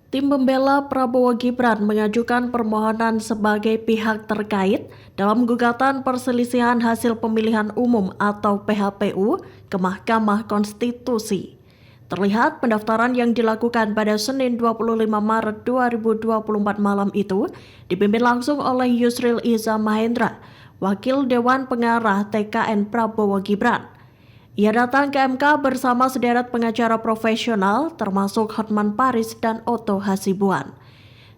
Tim pembela Prabowo Gibran mengajukan permohonan sebagai pihak terkait dalam gugatan perselisihan hasil pemilihan umum atau PHPU ke Mahkamah Konstitusi. Terlihat pendaftaran yang dilakukan pada Senin 25 Maret 2024 malam itu dipimpin langsung oleh Yusril Iza Mahendra, Wakil Dewan Pengarah TKN Prabowo Gibran. Ia datang ke MK bersama sederet pengacara profesional termasuk Hotman Paris dan Otto Hasibuan.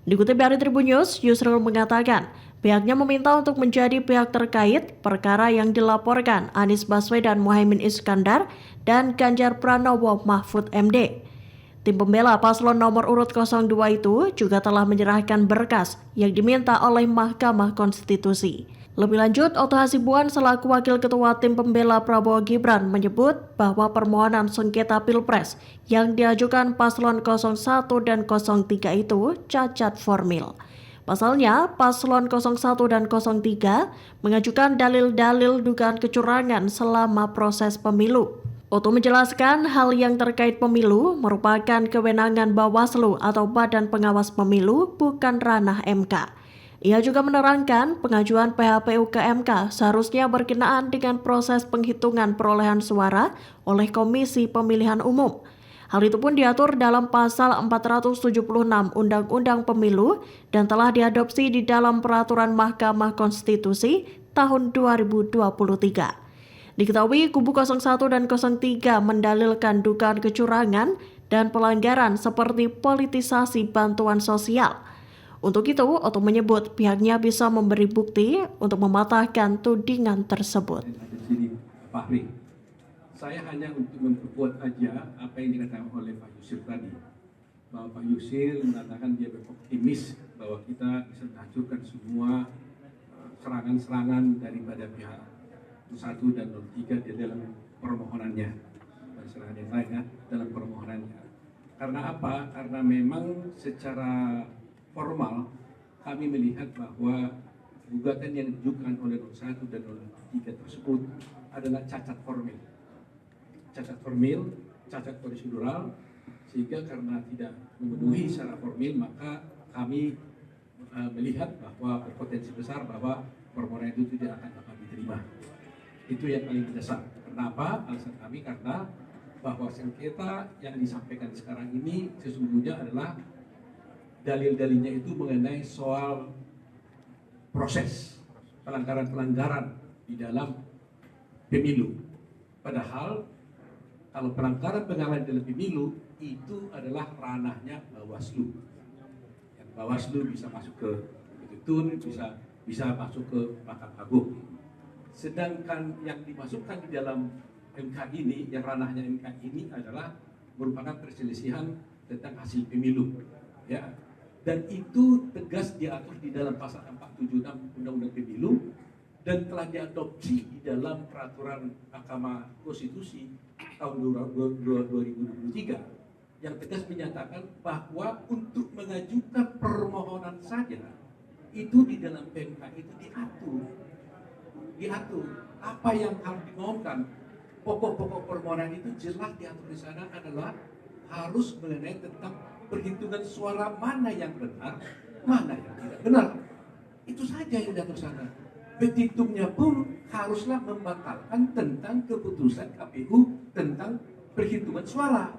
Dikutip dari Tribun News, Yusril mengatakan pihaknya meminta untuk menjadi pihak terkait perkara yang dilaporkan Anies Baswedan Muhaimin Iskandar dan Ganjar Pranowo Mahfud MD. Tim pembela paslon nomor urut 02 itu juga telah menyerahkan berkas yang diminta oleh Mahkamah Konstitusi. Lebih lanjut, Otto Hasibuan selaku Wakil Ketua Tim Pembela Prabowo Gibran menyebut bahwa permohonan sengketa Pilpres yang diajukan paslon 01 dan 03 itu cacat formil. Pasalnya, paslon 01 dan 03 mengajukan dalil-dalil dugaan kecurangan selama proses pemilu. Otto menjelaskan hal yang terkait pemilu merupakan kewenangan Bawaslu atau Badan Pengawas Pemilu, bukan ranah MK. Ia juga menerangkan pengajuan PHPU ke MK seharusnya berkenaan dengan proses penghitungan perolehan suara oleh Komisi Pemilihan Umum. Hal itu pun diatur dalam pasal 476 Undang-Undang Pemilu dan telah diadopsi di dalam peraturan Mahkamah Konstitusi tahun 2023. Diketahui kubu 01 dan 03 mendalilkan dugaan kecurangan dan pelanggaran seperti politisasi bantuan sosial. Untuk itu, Otto menyebut pihaknya bisa memberi bukti untuk mematahkan tudingan tersebut. Fahri, saya hanya untuk memperkuat aja apa yang dikatakan oleh Pak Yusril tadi, bahwa Pak Yusril mengatakan dia beroptimis bahwa kita bisa menghancurkan semua serangan-serangan daripada pihak 1 dan 03 di dalam permohonannya, dan serangan yang lain ya, dalam permohonannya. Karena apa? Karena memang secara formal kami melihat bahwa gugatan yang diajukan oleh 01 dan 03 tersebut adalah cacat formil. Cacat formil, cacat prosedural, sehingga karena tidak memenuhi secara formil maka kami melihat bahwa berpotensi besar bahwa permohonan itu tidak akan dapat diterima. Itu yang paling mendasar. Kenapa? Alasan kami karena bahwa sengketa yang disampaikan sekarang ini sesungguhnya adalah dalil-dalilnya itu mengenai soal proses pelanggaran-pelanggaran di dalam pemilu. Padahal kalau pelanggaran-pelanggaran dalam pemilu itu adalah ranahnya Bawaslu. Yang Bawaslu bisa masuk ke Petun, bisa masuk ke Mahkamah Agung. Sedangkan yang dimasukkan di dalam MK ini, yang ranahnya MK ini adalah merupakan perselisihan tentang hasil pemilu. Ya. Dan itu tegas diatur di dalam pasal 476 Undang-Undang Pemilu dan telah diadopsi di dalam peraturan Mahkamah Konstitusi tahun 2023 yang tegas menyatakan bahwa untuk mengajukan permohonan saja itu di dalam PMK itu diatur apa yang harus dimohonkan. Pokok-pokok permohonan itu jelas diatur di sana adalah harus mengenai tentang perhitungan suara mana yang benar, mana yang tidak benar. Itu saja yang diatur sana. Petitumnya pun haruslah membatalkan tentang keputusan KPU tentang perhitungan suara.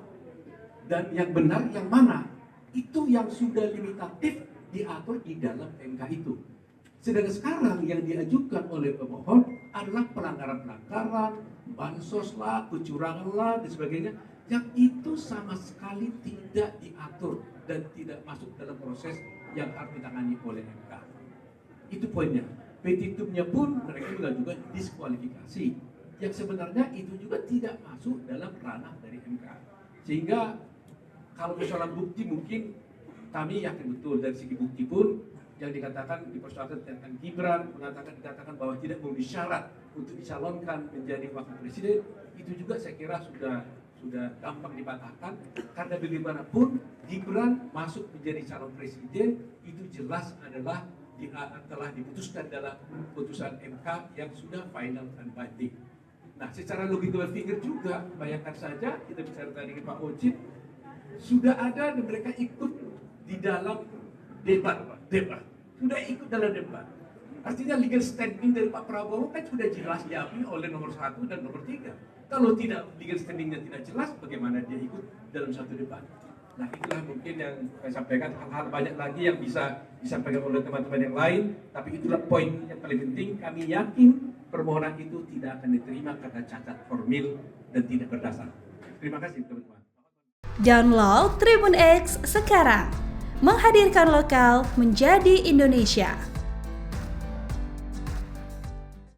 Dan yang benar yang mana. Itu yang sudah limitatif diatur di dalam MK itu. Sedangkan sekarang yang diajukan oleh pemohon adalah pelanggaran-pelanggaran, bansos lah, kecurangan lah, dan sebagainya, yang itu sama sekali tidak diatur dan tidak masuk dalam proses yang harus ditangani oleh MK. Itu poinnya. Petitumnya pun mereka mengajukan diskualifikasi, yang sebenarnya itu juga tidak masuk dalam ranah dari MK. Sehingga kalau persoalan bukti mungkin kami yakin betul dari segi bukti pun yang dikatakan dipersoalkan tentang Gibran, dikatakan bahwa tidak memenuhi syarat untuk dicalonkan menjadi wakil presiden, itu juga saya kira sudah gampang dipatahkan, karena bagaimanapun Gibran masuk menjadi calon presiden itu jelas adalah telah diputuskan dalam putusan MK yang sudah final and binding. Nah, secara logika berpikir juga, bayangkan saja kita bicara tadi Pak Ojit, sudah ada dan mereka ikut dalam debat, Pak. Debat. Sudah ikut dalam debat. Artinya legal standing dari Pak Prabowo kan sudah jelas diakui oleh nomor 1 dan nomor 3. Kalau tidak legal standingnya tidak jelas, bagaimana dia ikut dalam satu debat? Nah, itulah mungkin yang saya sampaikan. Hal-hal banyak lagi yang bisa disampaikan oleh teman-teman yang lain, tapi itulah poin yang paling penting. Kami yakin permohonan itu tidak akan diterima karena cacat formil dan tidak berdasar. Terima kasih, teman-teman. Download Tribun X sekarang, menghadirkan lokal menjadi Indonesia.